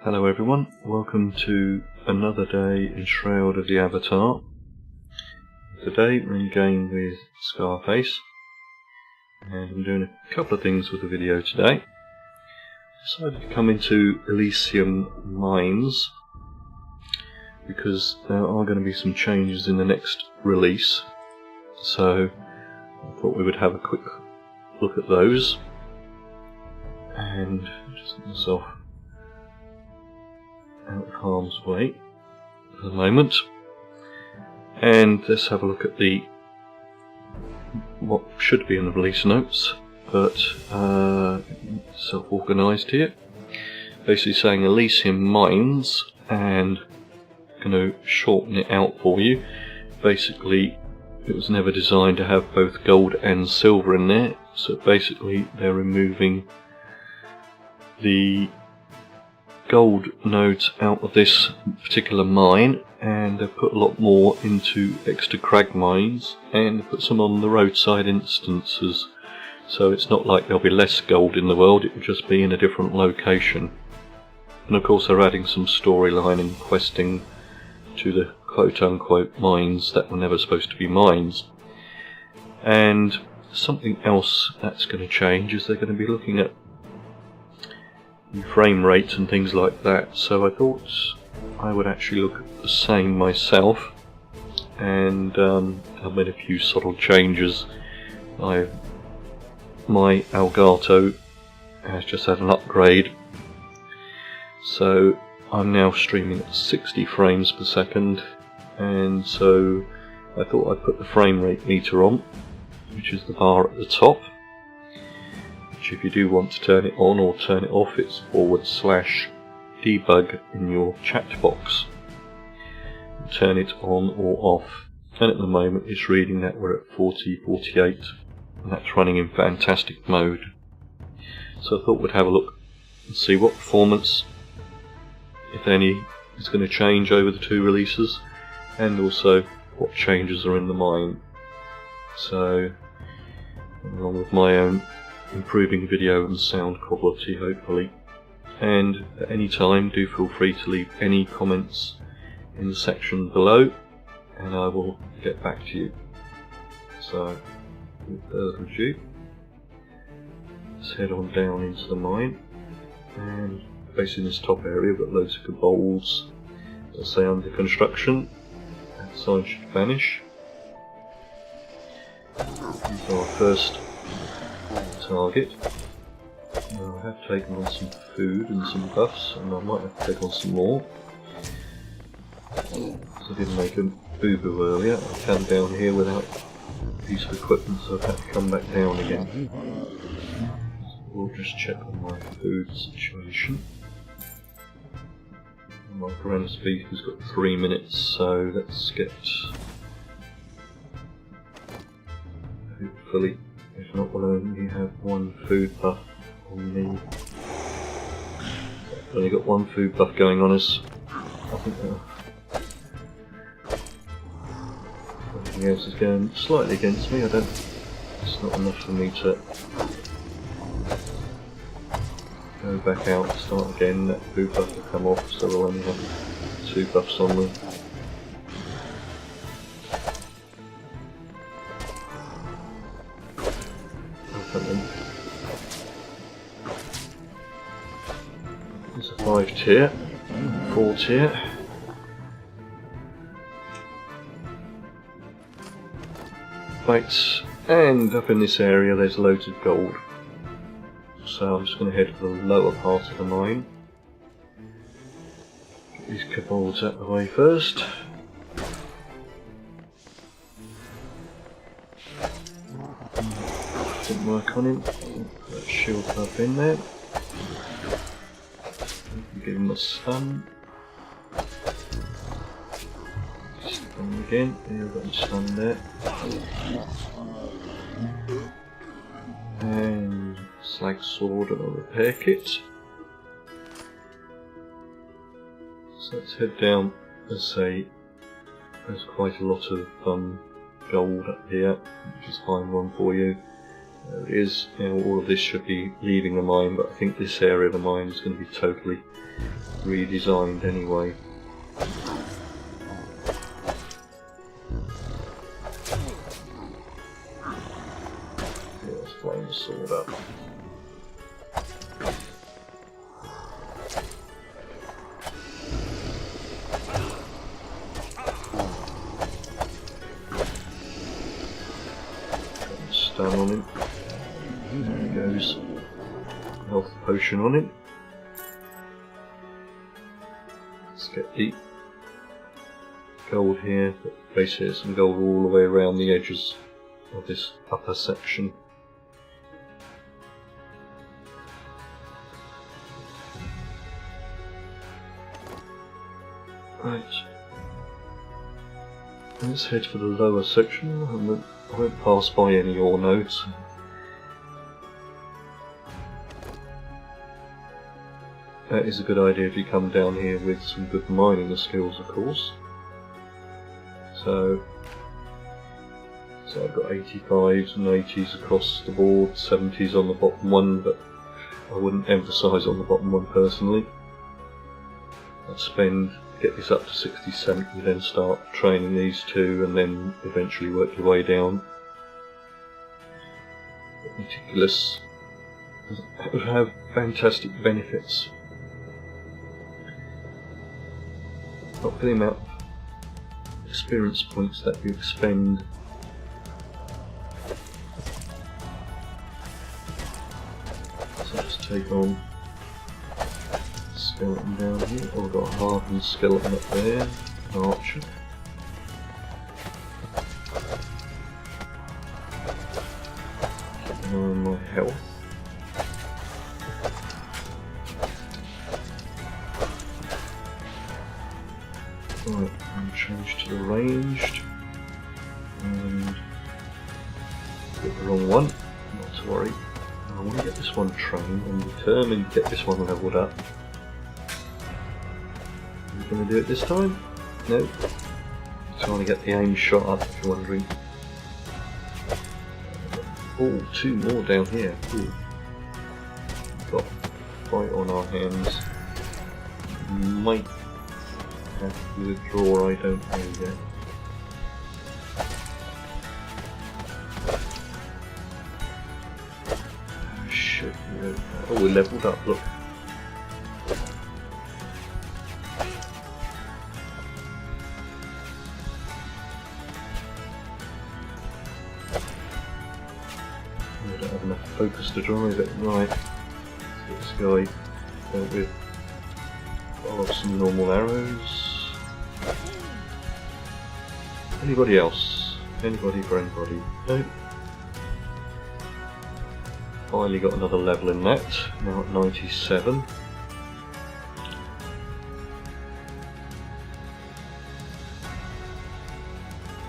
Hello everyone, welcome to another day in Shroud of the Avatar. Today we're in game with Scarface, and I'm doing a couple of things with the video today. Decided to come into Elysium Mines because there are going to be some changes in the next release, so I thought we would have a quick look at those and just get myself out of harm's way for the moment. And let's have a look at the what should be in the release notes, but self-organised here. Basically saying Elysium Mines, and I'm going to shorten it out for you. Basically, it was never designed to have both gold and silver in there, so basically they're removing the gold nodes out of this particular mine, and they've put a lot more into extra crag mines and put some on the roadside instances, so it's not like there'll be less gold in the world, it will just be in a different location. And of course they're adding some storyline and questing to the quote-unquote mines that were never supposed to be mines. And something else that's going to change is they're going to be looking at frame rates and things like that, so I thought I would actually look at the same myself, and I've made a few subtle changes. My Elgato has just had an upgrade, so I'm now streaming at 60 frames per second, and so I thought I'd put the frame rate meter on, which is the bar at the top. If you do want to turn it on or turn it off, it's /debug in your chat box. Turn it on or off, and at the moment it's reading that we're at 4048, and that's running in fantastic mode. So I thought we'd have a look and see what performance, if any, is going to change over the two releases, and also what changes are in the mine. So, along with my own improving video and sound quality, hopefully. And at any time do feel free to leave any comments in the section below, and I will get back to you. So without further ado, let's head on down into the mine, and basically in this top area we've got loads of kobolds, let's say, under construction. That sign should vanish. These are our first target. Now, I have taken on some food and some buffs, and I might have to take on some more. I didn't make a boo-boo earlier. I came down here without a piece of equipment, so I've had to come back down again. So we'll just check on my food situation. And my ground beef has got 3 minutes, so let's get, hopefully, if not, we'll only have one food buff on me. I've only got one food buff going on us. I think everything else is going slightly against me. It's not enough for me to go back out and start again. That food buff will come off, so we'll only have 2 buffs on me. There's a 5 tier, 4 tier. Right, and up in this area there's loads of gold. So I'm just going to head for the lower part of the mine. Get these kobolds out of the way first. Didn't work on him. Put that shield up in there. Give him a stun. Stun again. Yeah, I've got him stunned there. And slag sword and a repair kit. So let's head down. As I say, there's quite a lot of gold up here, which is fine one for you. There it is. Now all of this should be leaving the mine, but I think this area of the mine is going to be totally redesigned anyway. Yeah, let's flame the sword up. Stun on him. There he goes. Health potion on him. Let's get the gold here, but basically there's some gold all the way around the edges of this upper section. Right. Let's head for the lower section. I won't pass by any ore nodes. That is a good idea if you come down here with some good mining skills, of course. So I've got 85s and 80s across the board, 70s on the bottom one, but I wouldn't emphasise on the bottom one personally. I'd get this up to 60, 70, then start training these two, and then eventually work your way down. Meticulous would have fantastic benefits. Not for the amount of experience points that you expend. So let's take on skeleton down here. Oh, we've got a hardened skeleton up there, an archer. Keep an eye on my health. Right, I'm change to the ranged. And get the wrong one, not to worry. I want to get this one trained. I'm determined to get this one leveled up. Are we going to do it this time? No. Trying to get the aim shot up, if you're wondering. Oh, two more down here. Ooh. Got a fight on our hands. Might have to withdraw, I don't know yet. Oh shit, oh, we're leveled up, look. I don't have enough focus to drive it. Right, let's get this guy dealt with. Follow some normal arrows. Anybody else? Anybody for anybody? No. Finally got another level in that. Now at 97.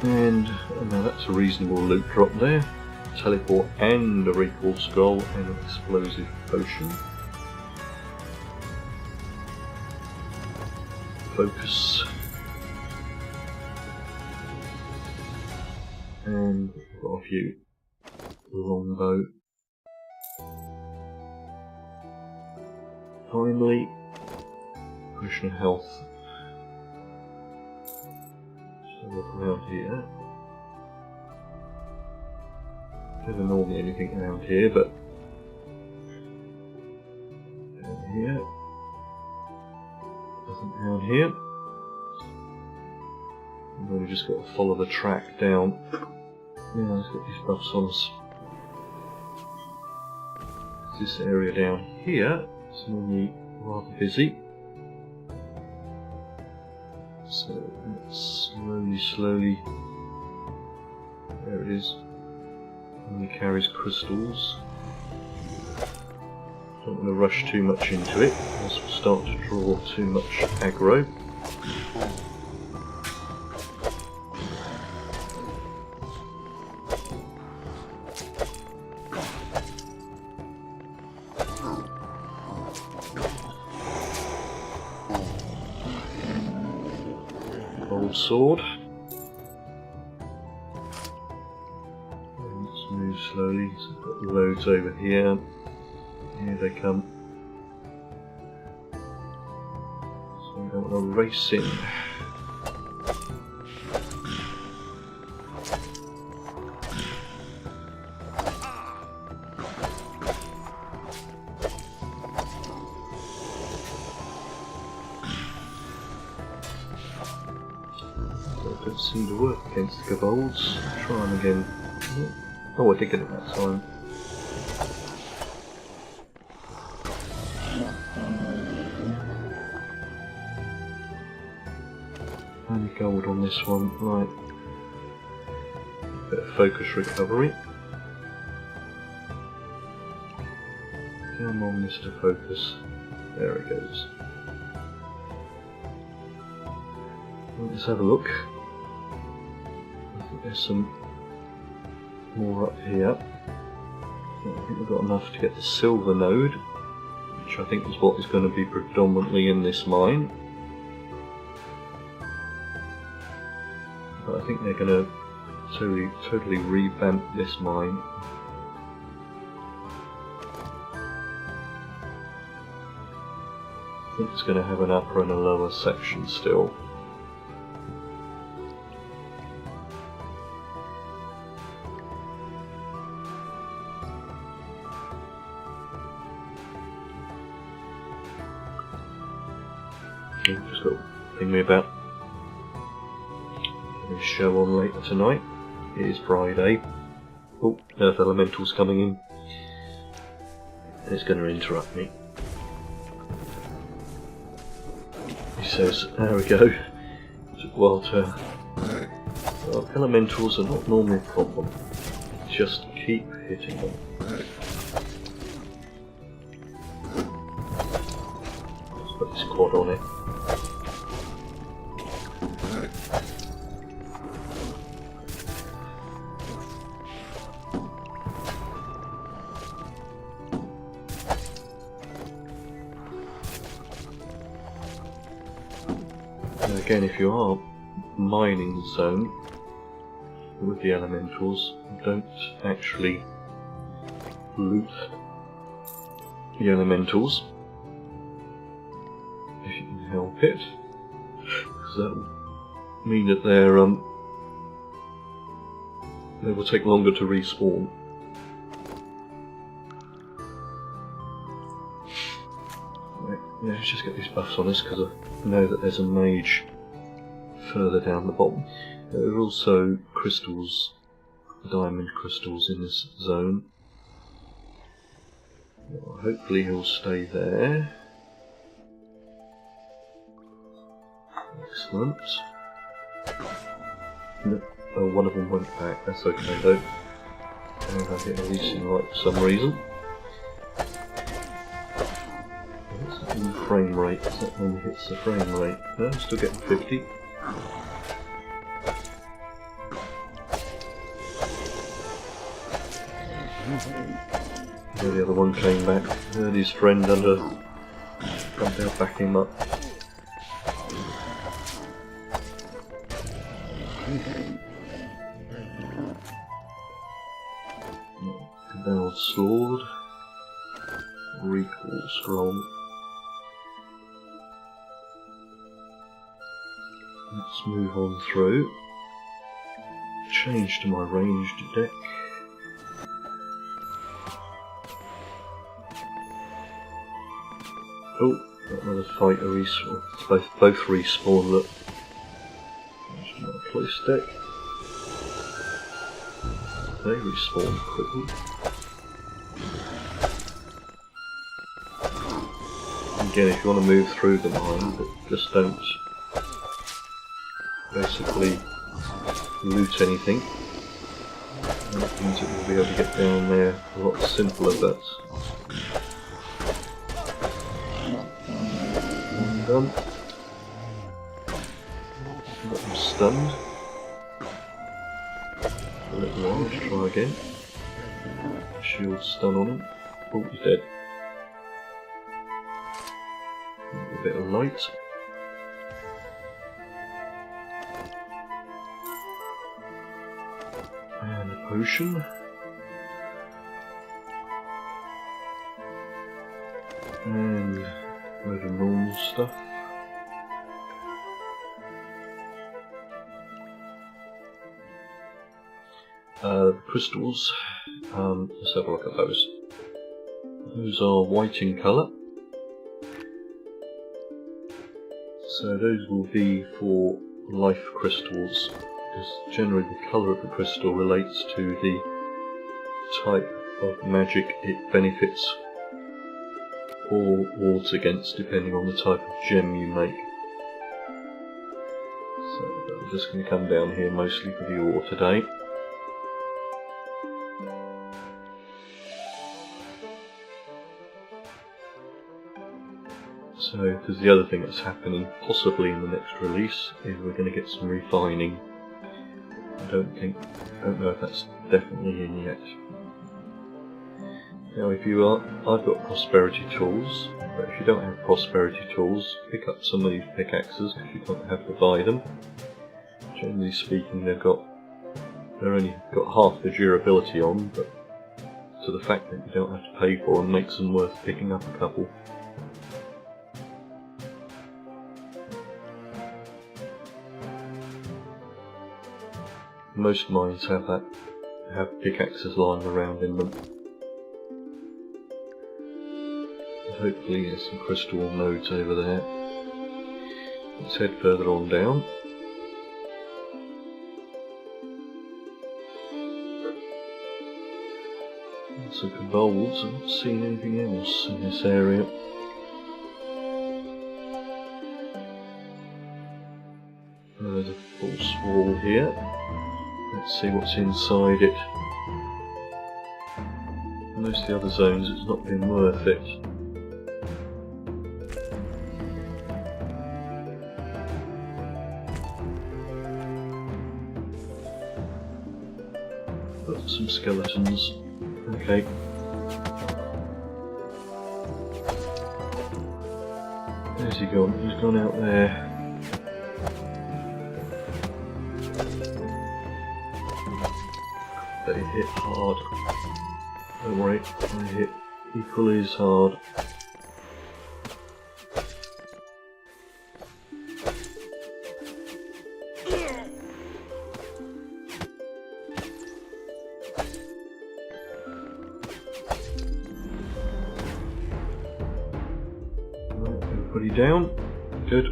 And now that's a reasonable loot drop there. Teleport and a recall scroll and an explosive potion. Focus. And we've got a few longbow. Finally, potion of health. So look around here. Never normally anything around here, but down here. Nothing down here. We've only just got to follow the track down. Yeah, let's get these buffs on us. This area down here is normally rather busy. So let's slowly. There it is. Only carries crystals. Don't want to rush too much into it, else we'll start to draw too much aggro. Old sword. And let's move slowly. So I've got loads over here. Here they come. So we don't want to race in. Don't seem to work against the kobolds. Try them again. Oh, I did get it that time. Only gold on this one, right. Bit of focus recovery. Come on, Mr. Focus. There it goes. Let's have a look. I think there's some more up here. I think we've got enough to get the silver node, which I think is what is going to be predominantly in this mine. But I think they're going to totally revamp this mine. I think it's going to have an upper and a lower section still. Just got thinking about a show on later tonight. It is Friday. Oh, Earth Elemental's coming in. It's going to interrupt me. He says, there we go. Took a while to... Well, elementals are not normally a problem. Just keep hitting them. Let's put this quad on it. Again, if you are mining the zone with the elementals, don't actually loot the elementals if you can help it, because that will mean that they will take longer to respawn. Right, yeah, let's just get these buffs on us because I know that there's a mage further down the bottom. There are also crystals, diamond crystals in this zone. Well, hopefully he'll stay there. Excellent. No, oh, one of them went back, that's okay though. And I hit Elysium light for some reason. What's that in frame rate? Is that when it hits the frame rate? No, I'm still getting 50. Yeah, the other one came back. Heard his friend under. Come down, back him up. Cabal sword. Recall scroll. Let's move on through. Change to my ranged deck. Oh, got another fighter respawn. Both respawn, look. There's my place deck. They respawn quickly. Again, if you want to move through the mine, but just don't basically loot anything. That means that we'll be able to get down there a lot simpler, but done. Got him stunned. A little while, let's try again. Shield stun on him. Oh, he's dead. A bit of light. And a potion. And a load of normal stuff. The crystals, let's have a look at those. Those are white in colour. So those will be for life crystals, because generally the colour of the crystal relates to the type of magic it benefits or wards against, depending on the type of gem you make. So I'm just going to come down here mostly for the ore today. So, because the other thing that's happening possibly in the next release is we're going to get some refining. I don't know if that's definitely in yet. Now I've got prosperity tools, but if you don't have prosperity tools, pick up some of these pickaxes because you don't have to buy them. Generally speaking, they've only got half the durability on, but so the fact that you don't have to pay for them makes them worth picking up a couple. Most mines have pickaxes lying around in them. And hopefully there's some crystal nodes over there. Let's head further on down. Some kobolds. I'm not seeing anything else in this area. There's a false wall here. Let's see what's inside it. Most of the other zones it's not been worth it. But some skeletons. Okay. Where's he gone? He's gone out there. They hit hard. Don't worry, they hit equally as hard. Right, everybody down. Good.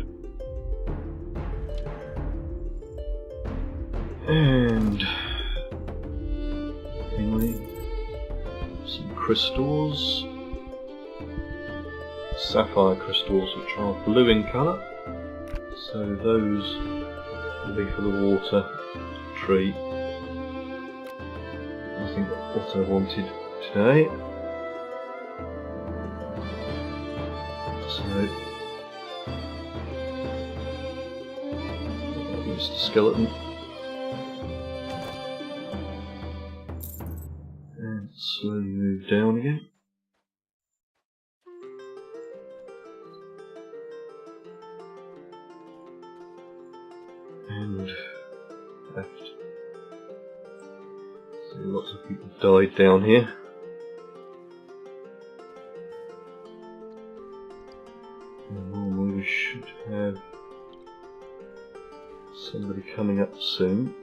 And some crystals, sapphire crystals, which are blue in colour, so those will be for the water tree. I think that's what I wanted today. So here's the skeleton. Slowly move down again. And left. See, lots of people died down here. And we should have somebody coming up soon.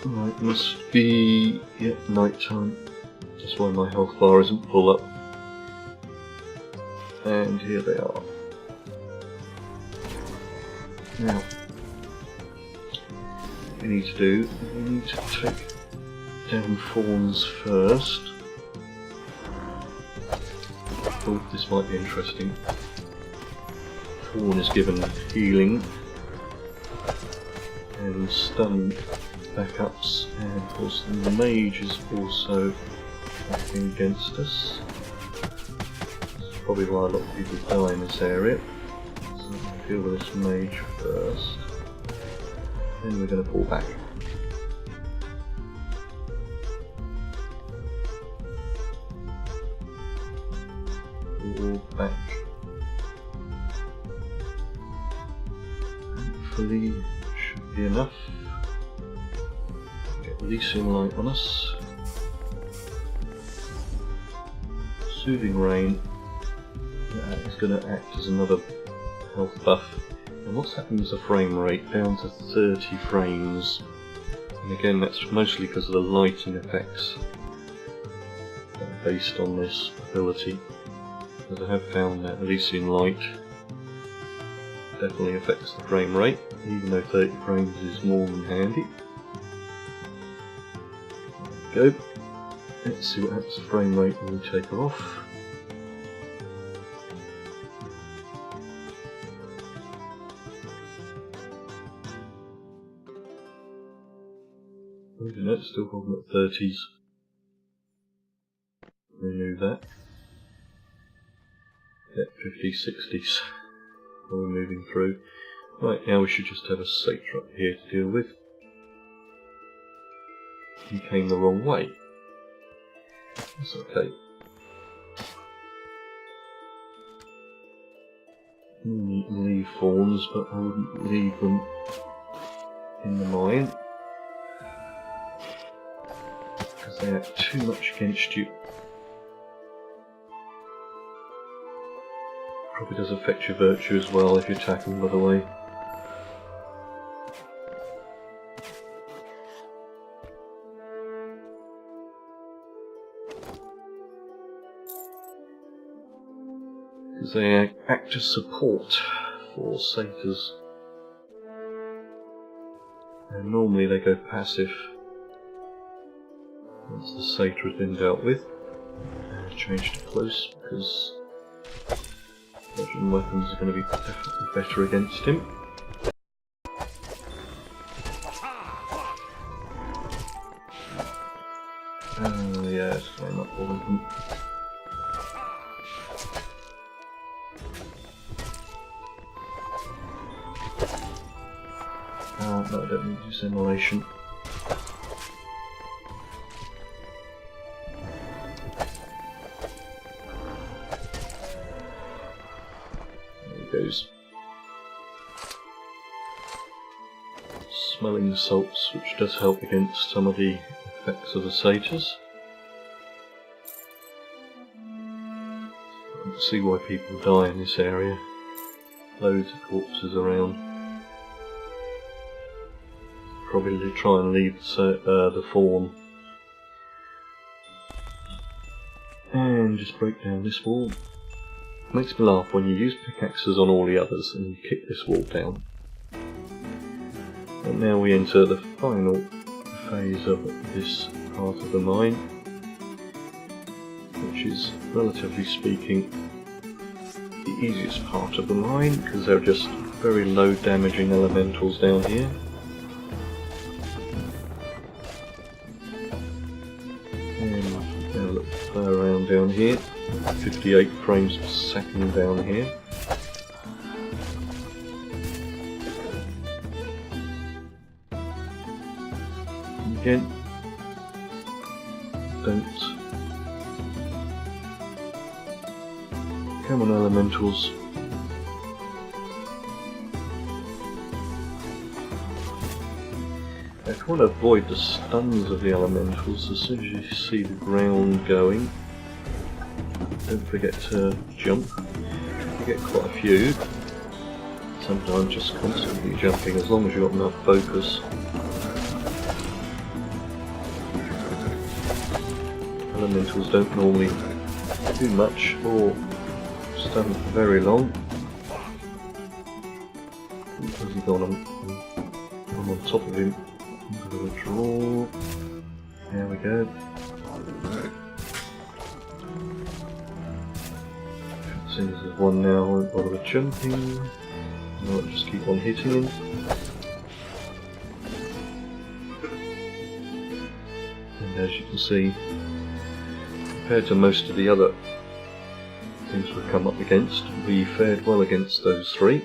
Right, must be night time. That's why my health bar isn't full up. And here they are. Now, what we need to do is we need to take down fawns first. Oh, this might be interesting. Fawn is given healing and stun backups, and of course the mage is also acting against us. That's probably why a lot of people die in this area. So we'll deal with this mage first, then we're going to pull back. Pull back. Hopefully enough. Get Elysium light on us. Soothing rain. That is going to act as another health buff. And what's happened is the frame rate down to 30 frames. And again, that's mostly because of the lighting effects that are based on this ability. Because I have found that Elysium light definitely affects the frame rate, even though 30 frames is more than handy. There we go. Let's see what happens to the frame rate when we take her off. No, it's still holding at 30s. Remove that. At 50s, 60s. While we're moving through. Right, now we should just have a satyr up here to deal with. He came the wrong way. That's okay. You can leave fawns, but I wouldn't leave them in the mine. Because they act too much against you. Probably does affect your virtue as well if you attack them, by the way. Because they act as support for satyrs. And normally they go passive once the satyr has been dealt with. Change to close because bludgeon weapons are going to be definitely better against him. Yeah, it's going up all of them. No, I don't need to use immolation. Goes. Smelling salts, which does help against some of the effects of the satyrs. You can see why people die in this area. Loads of corpses around. Probably try and leave the fawn. And just break down this wall. Makes me laugh when you use pickaxes on all the others and you kick this wall down. And now we enter the final phase of this part of the mine, which is, relatively speaking, the easiest part of the mine, because they're just very low damaging elementals down here. And now look, play around down here. 58 frames per second down here. And again, don't come on, elementals. I want to avoid the stuns of the elementals as soon as you see the ground going. Don't forget to jump. You get quite a few. Sometimes just constantly jumping as long as you've got enough focus. Elementals don't normally do much or stun for very long. Where's he gone? I'm on top of him. I'm going to draw. There we go. Since there's one now, I won't bother with jumping. I'll just keep on hitting him. And as you can see, compared to most of the other things we've come up against, we fared well against those three.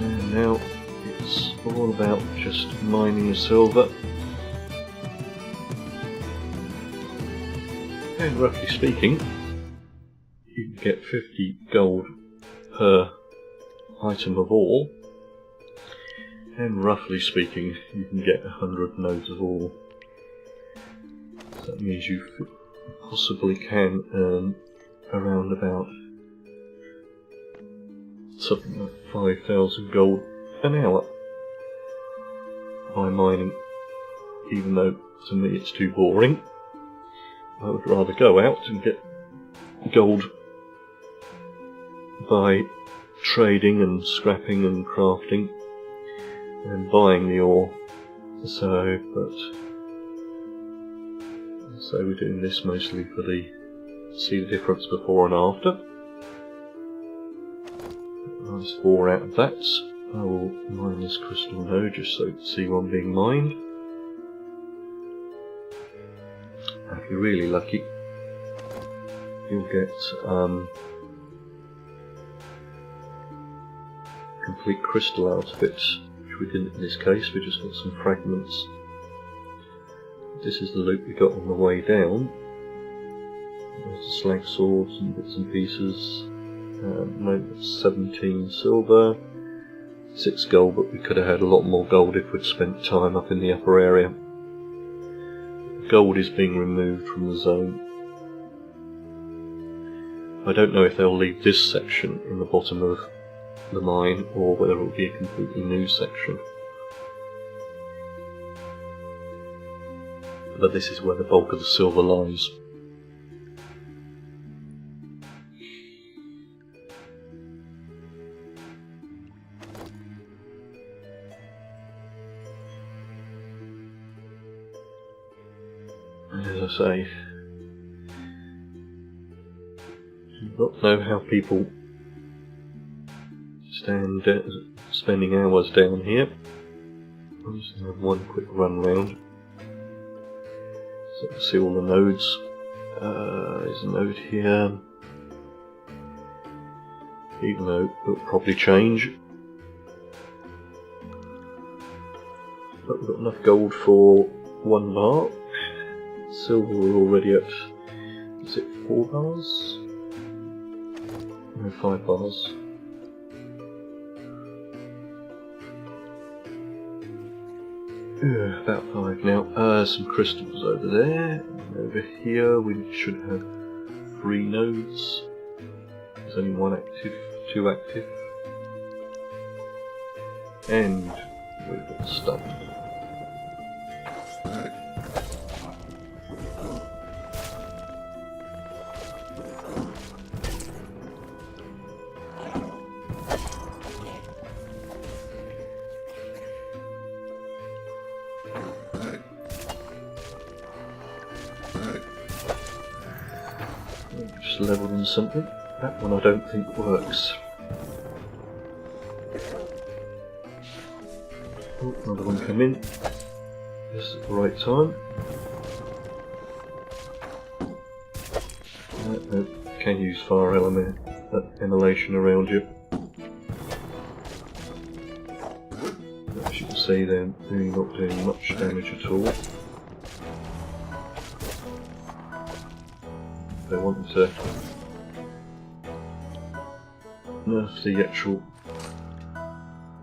And now it's all about just mining the silver. And roughly speaking, you can get 50 gold per item of ore, and roughly speaking you can get 100 nodes of ore. So that means you possibly can earn around about something like 5,000 gold an hour by mining, even though to me it's too boring. I would rather go out and get gold by trading and scrapping and crafting and buying the ore. So we're doing this mostly for see the difference before and after. Nice 4 out of that. I will mine this crystal node just so you can see one being mined. If you're really lucky, you'll get complete crystal out of it, which we didn't in this case. We just got some fragments. This is the loot we got on the way down. There's the slag swords and bits and pieces. No, that's 17 silver, 6 gold, but we could have had a lot more gold if we'd spent time up in the upper area. Gold is being removed from the zone. I don't know if they'll leave this section in the bottom of the mine or whether it will be a completely new section. But this is where the bulk of the silver lies. And as I say, I do not know how people spending hours down here. I'm just going to have one quick run round so I can see all the nodes. There's a node here, even though it will probably change. But we've got enough gold for 1 bar. Silver we're already at, is it 4 bars? No, 5 bars. About 5 now. Some crystals over there. And over here we should have 3 nodes. There's only 1 active, 2 active. And we've got stuff. Just leveled in something. That one I don't think works. Oh, another one come in. Just at the right time. No, can use fire element emulation around you. As you can see, they're really not doing much damage at all. They wanted to nerf the actual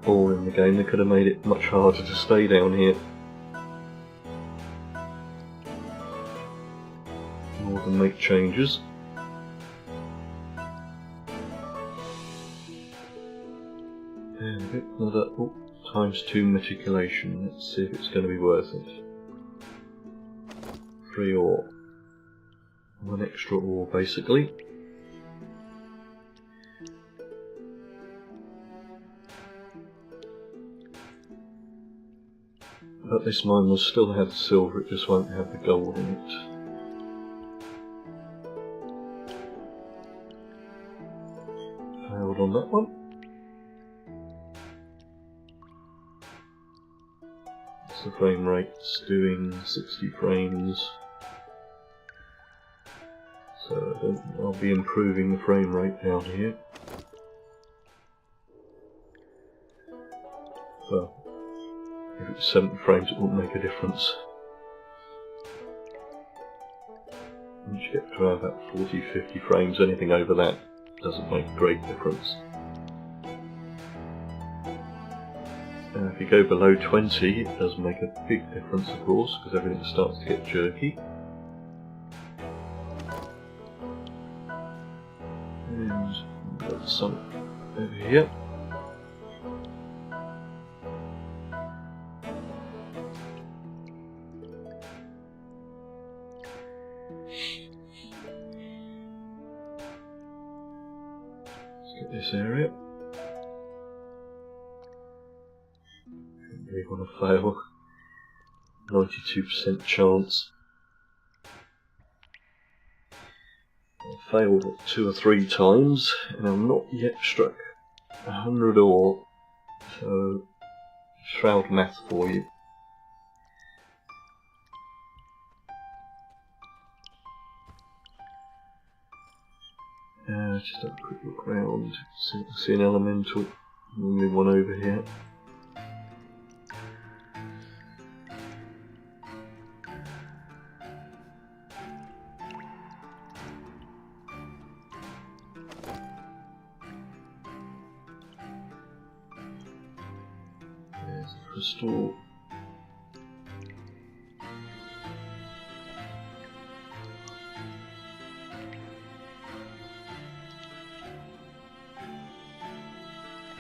ore in the game. They could have made it much harder to stay down here. More than make changes. And we get another ×2 meticulation. Let's see if it's going to be worth it. 3 ore. 1 extra ore basically. But this mine will still have the silver, it just won't have the gold in it. Failed on that one. What's the frame rate? It's doing 60 frames. So I'll be improving the frame rate down here. Well, if it's 70 frames it won't make a difference. Which you get to about 40-50 frames. Anything over that doesn't make a great difference. If you go below 20, it does make a big difference, of course, because everything starts to get jerky. And we've got some over here. Let's get this area. We're going to fail. 92% chance. I failed 2 or 3 times, and I'm not yet struck 100 ore. So, shroud math for you. Just have a quick look around. See an elemental. Only one over here. There's a crystal.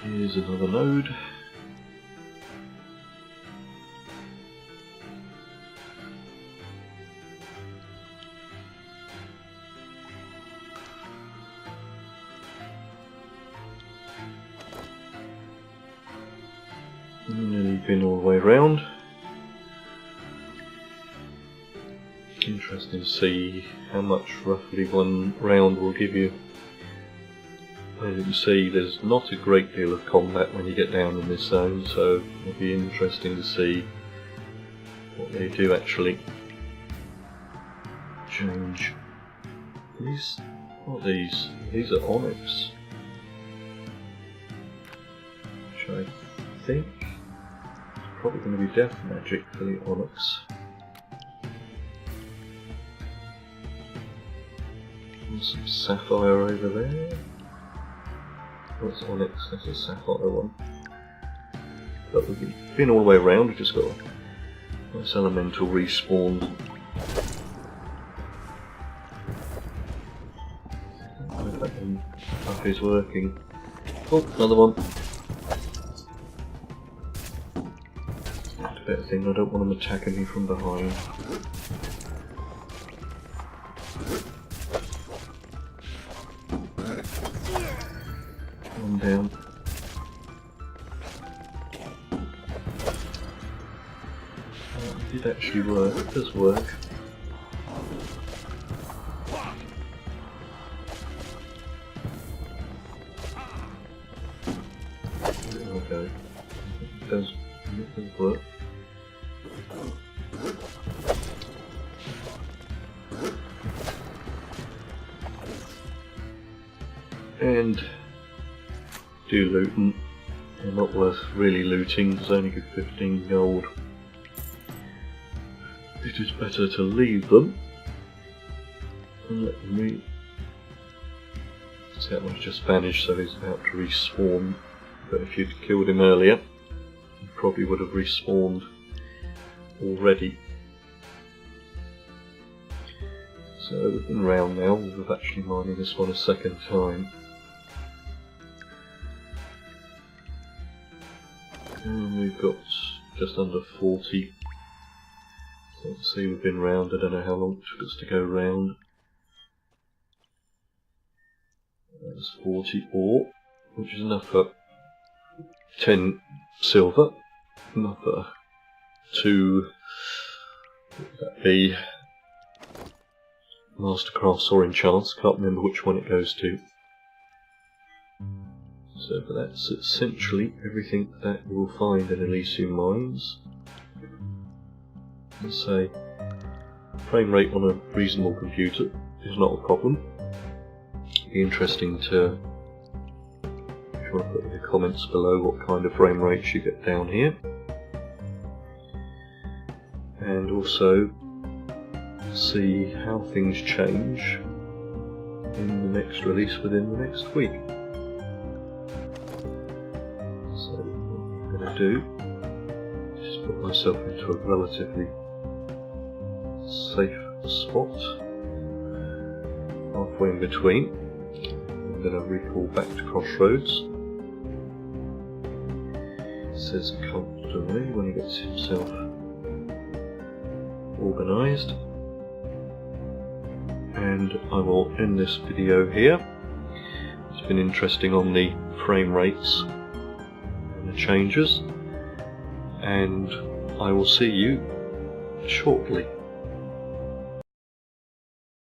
Here's another node. Nearly been all the way around. Interesting to see how much roughly one round will give you. As you can see, there's not a great deal of combat when you get down in this zone, so it'll be interesting to see what they do actually change. These, what are these? These are onyx, which I think is probably going to be death magic for the onyx. And some sapphire over there. That's onyx, that's a sapphire one. But we've been all the way around, we've just got a nice elemental respawn. I don't know if that buff is working. Oh, another one. That's a better thing, I don't want them attacking me from behind. Down. It did actually work, it does work. Okay, it does work. And do loot them. They're not worth really looting, there's only good 15 gold. It is better to leave them and let them read. See, that one's just vanished, so he's about to respawn. But if you'd killed him earlier, he probably would have respawned already. So we've been around now, we've actually mining this one a second time. And we've got just under 40. So let's see, we've been round, I don't know how long it took us to go round. That's 40 ore, which is enough for 10 silver, enough for 2, what would that be, Mastercrafts or Enchants, can't remember which one it goes to. So that's essentially everything that you will find in Elysium Mines. Let's say frame rate on a reasonable computer is not a problem. It'd be interesting to, if you want to put in the comments below what kind of frame rates you get down here. And also see how things change in the next release within the next week. So what I'm going to do is put myself into a relatively safe spot halfway in between. I'm going to recall back to Crossroads. It says comfortably when he gets himself organised, and I will end this video here. It's been interesting on the frame rates and the changes, and I will see you shortly.